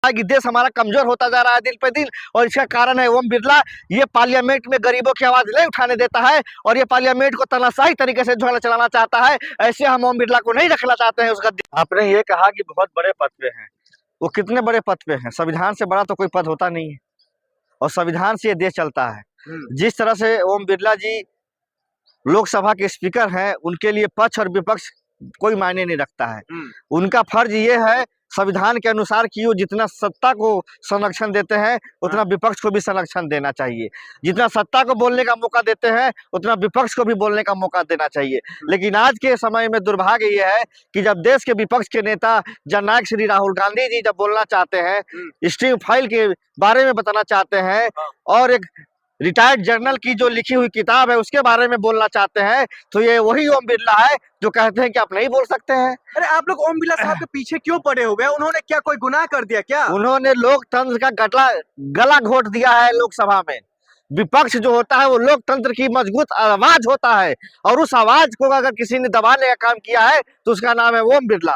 कि देश हमारा कमजोर होता जा रहा है दिन पे दिन, और इसका कारण है ओम बिरला। ये पार्लियामेंट में गरीबों की आवाज नहीं उठाने देता है और ये पार्लियामेंट को तानाशाही तरीके से जो है चलाना चाहता है। ऐसे हम ओम बिरला को नहीं रखना चाहते हैं उस गद्दी। आपने ये कहा कि बहुत बड़े पद पे हैं, वो कितने बड़े पद पे हैं? संविधान से बड़ा तो कोई पद होता नहीं है और संविधान से ये देश चलता है। जिस तरह से ओम बिरला जी लोकसभा के स्पीकर हैं, उनके लिए पक्ष और विपक्ष कोई मायने नहीं रखता है। उनका फर्ज ये है संविधान के अनुसार कि वो जितना सत्ता को संरक्षण देते हैं उतना विपक्ष को भी संरक्षण देना चाहिए। जितना सत्ता को बोलने का मौका देते हैं उतना विपक्ष को भी बोलने का मौका देना चाहिए। लेकिन आज के समय में दुर्भाग्य ये है कि जब देश के विपक्ष के नेता जननायक श्री राहुल गांधी जी जब बोलना चाहते हैं, स्ट्रीम फाइल के बारे में बताना चाहते हैं और एक रिटायर्ड जनरल की जो लिखी हुई किताब है उसके बारे में बोलना चाहते हैं, तो ये वही ओम बिरला है जो कहते हैं कि आप नहीं बोल सकते हैं। अरे आप लोग ओम बिरला साहब के पीछे क्यों पड़े हुए हैं? उन्होंने क्या कोई गुनाह कर दिया क्या? उन्होंने लोकतंत्र का गला घोट दिया है लोकसभा में। विपक्ष जो होता है वो लोकतंत्र की मजबूत आवाज होता है और उस आवाज को अगर किसी ने दबाने का काम किया है तो उसका नाम है ओम बिरला।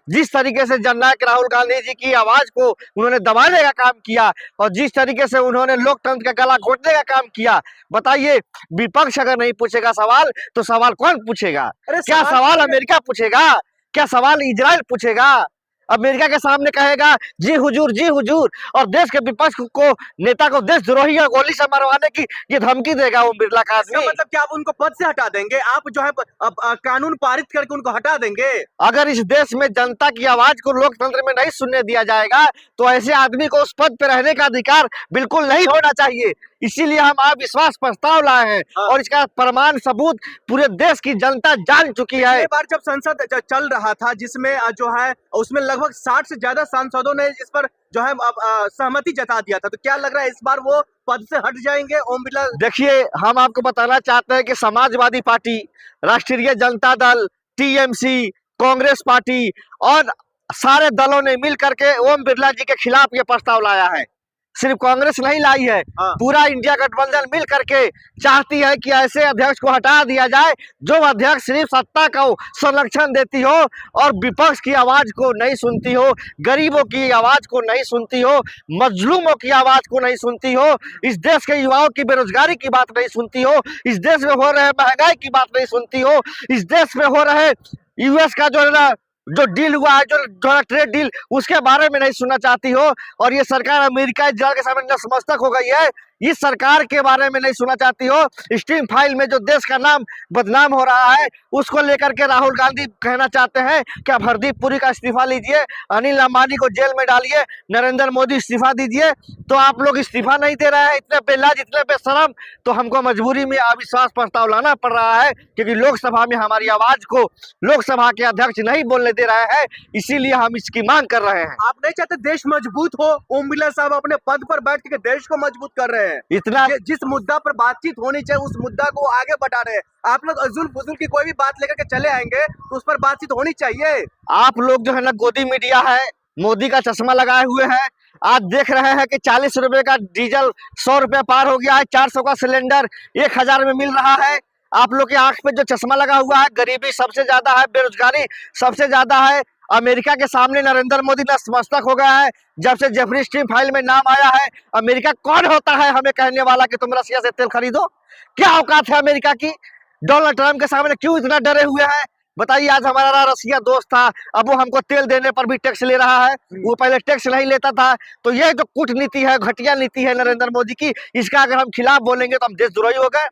जिस तरीके से जननायक राहुल गांधी जी की आवाज को उन्होंने दबाने का काम किया और जिस तरीके से उन्होंने लोकतंत्र का गला घोटने का काम किया, बताइए विपक्ष अगर नहीं पूछेगा सवाल तो सवाल कौन पूछेगा? क्या सवाल अमेरिका पूछेगा? क्या सवाल इजराइल पूछेगा? अमेरिका के सामने कहेगा जी हुजूर, और देश के विपक्ष को नेता को देशद्रोही और गोली से मरवाने की ये धमकी देगा ओम बिरला का आदमी। मतलब क्या आप उनको पद से हटा देंगे? आप जो है कानून पारित करके उनको हटा देंगे? अगर इस देश में जनता की आवाज को लोकतंत्र में नहीं सुनने दिया जाएगा तो ऐसे आदमी को उस पद पर रहने का अधिकार बिल्कुल नहीं होना चाहिए। इसीलिए हम अविश्वास प्रस्ताव लाए हैं और इसका प्रमाण सबूत पूरे देश की जनता जान चुकी है। एक बार जब संसद चल रहा था जिसमें जो है उसमें लगभग 60 से ज्यादा सांसदों ने इस पर जो है सहमति जता दिया था, तो क्या लग रहा है इस बार वो पद से हट जाएंगे ओम बिरला? देखिए, हम आपको बताना चाहते हैं कि समाजवादी पार्टी, राष्ट्रीय जनता दल, टीएमसी, कांग्रेस पार्टी और सारे दलों ने मिल करके ओम बिरला जी के खिलाफ ये प्रस्ताव लाया है। सिर्फ कांग्रेस नहीं लाई है, पूरा इंडिया गठबंधन मिल करके चाहती है कि ऐसे अध्यक्ष को हटा दिया जाए जो अध्यक्ष सिर्फ सत्ता को संरक्षण देती हो और विपक्ष की आवाज को नहीं सुनती हो, गरीबों की आवाज को नहीं सुनती हो, मजलूमों की आवाज को नहीं सुनती हो, इस देश के युवाओं की बेरोजगारी की बात नहीं सुनती हो, इस देश में हो रहे महंगाई की बात नहीं सुनती हो, इस देश में हो रहे यूएस का जो है ना जो डील हुआ है, जो ट्रेड डील, उसके बारे में नहीं सुनना चाहती हो। और ये सरकार अमेरिका इजराइल के सामने नतमस्तक हो गई है, इस सरकार के बारे में नहीं सुनना चाहती हो। स्ट्रीम फाइल में जो देश का नाम बदनाम हो रहा है उसको लेकर के राहुल गांधी कहना चाहते हैं कि आप हरदीप पुरी का इस्तीफा लीजिए, अनिल अंबानी को जेल में डालिए, नरेंद्र मोदी इस्तीफा दीजिए। तो आप लोग इस्तीफा नहीं दे रहे हैं, इतने बेलाज, इतने बेशरम, तो हमको मजबूरी में अविश्वास प्रस्ताव लाना पड़ रहा है क्योंकि लोकसभा में हमारी आवाज को लोकसभा के अध्यक्ष नहीं बोलने दे रहे हैं, इसीलिए हम इसकी मांग कर रहे हैं। आप नहीं चाहते देश मजबूत हो? ओम बिरला साहब अपने पद पर बैठ के देश को मजबूत कर रहे हैं। इतना जिस मुद्दा पर बातचीत होनी चाहिए उस मुद्दा को आगे बढ़ा रहे हैं। आप लोग अजुल फजुल की कोई भी बात लेकर के चले आएंगे तो उस पर बातचीत होनी चाहिए। आप लोग जो है ना गोदी मीडिया है, मोदी का चश्मा लगाए हुए हैं, आज देख रहे हैं कि 40 रुपए का डीजल 100 रुपए पार हो गया है, 400 का सिलेंडर 1000 में मिल रहा है। आप लोग के आंख पे जो चश्मा लगा हुआ है, गरीबी सबसे ज्यादा है, बेरोजगारी सबसे ज्यादा है। अमेरिका के सामने नरेंद्र मोदी नतमस्तक हो गया है जब से जेफरी स्ट्रीम फाइल में नाम आया है। अमेरिका कौन होता है हमें कहने वाला कि तुम रसिया से तेल खरीदो? क्या औकात है अमेरिका की? डोनाल्ड ट्रंप के सामने क्यों इतना डरे हुए हैं? बताइए, आज हमारा रसिया दोस्त था, अब वो हमको तेल देने पर भी टैक्स ले रहा है, वो पहले टैक्स नहीं लेता था। तो ये जो कूटनीति है, घटिया नीति है नरेंद्र मोदी की, इसका अगर हम खिलाफ बोलेंगे तो हम देशद्रोही हो गए।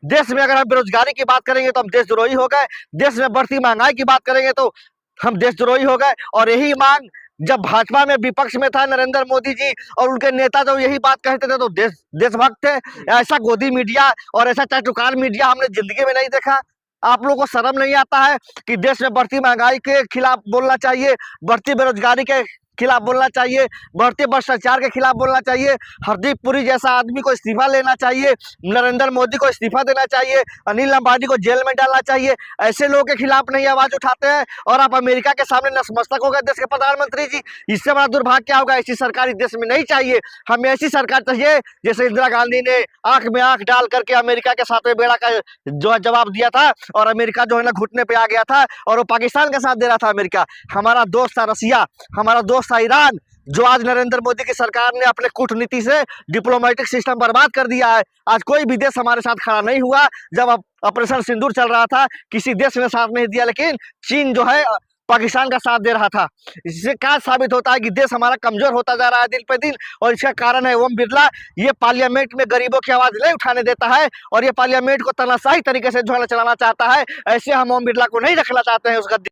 देश में अगर हम बेरोजगारी की बात करेंगे तो हम देशद्रोही हो गए। देश में बढ़ती महंगाई की बात करेंगे तो हम देशद्रोही हो गए। और यही मांग जब भाजपा में विपक्ष में था नरेंद्र मोदी जी और उनके नेता जब यही बात कहते थे तो देशभक्त थे। ऐसा गोदी मीडिया और ऐसा चाटुकार मीडिया हमने जिंदगी में नहीं देखा। आप लोगों को शर्म नहीं आता है कि देश में बढ़ती महंगाई के खिलाफ बोलना चाहिए, बढ़ती बेरोजगारी के खिलाफ बोलना चाहिए, बढ़ते भ्रष्टाचार के खिलाफ बोलना चाहिए, हरदीप पुरी जैसा आदमी को इस्तीफा लेना चाहिए, नरेंद्र मोदी को इस्तीफा देना चाहिए, अनिल अंबानी को जेल में डालना चाहिए। ऐसे लोगों के खिलाफ नहीं आवाज उठाते हैं और आप अमेरिका के सामने नतमस्तक हो गए देश के प्रधानमंत्री जी। इससे बड़ा दुर्भाग्य क्या होगा? ऐसी सरकार इस देश में नहीं चाहिए। हमें ऐसी सरकार चाहिए जैसे इंदिरा गांधी ने आंख में आंख डाल करके अमेरिका के साथ बेड़ा का जो जवाब दिया था और अमेरिका जो है ना घुटने पे आ गया था और वो पाकिस्तान का साथ दे रहा था। अमेरिका हमारा दोस्त था, रसिया हमारा दोस्त था, ईरान जो आज नरेंद्र मोदी की सरकार ने अपने कूटनीति से डिप्लोमेटिक सिस्टम बर्बाद कर दिया है। आज कोई भी देश हमारे साथ खड़ा नहीं हुआ। जब ऑपरेशन सिंदूर चल रहा था किसी देश ने साथ नहीं दिया, लेकिन चीन जो है पाकिस्तान का साथ दे रहा था। इससे क्या साबित होता है कि देश हमारा कमजोर होता जा रहा है दिन पे दिन, और इसका कारण है ओम बिरला। ये पार्लियामेंट में गरीबों की आवाज नहीं उठाने देता है और ये पार्लियामेंट को तानाशाही तरीके से जो है चलाना चाहता है। ऐसे हम ओम बिरला को नहीं रखना चाहते हैं उस गद्दी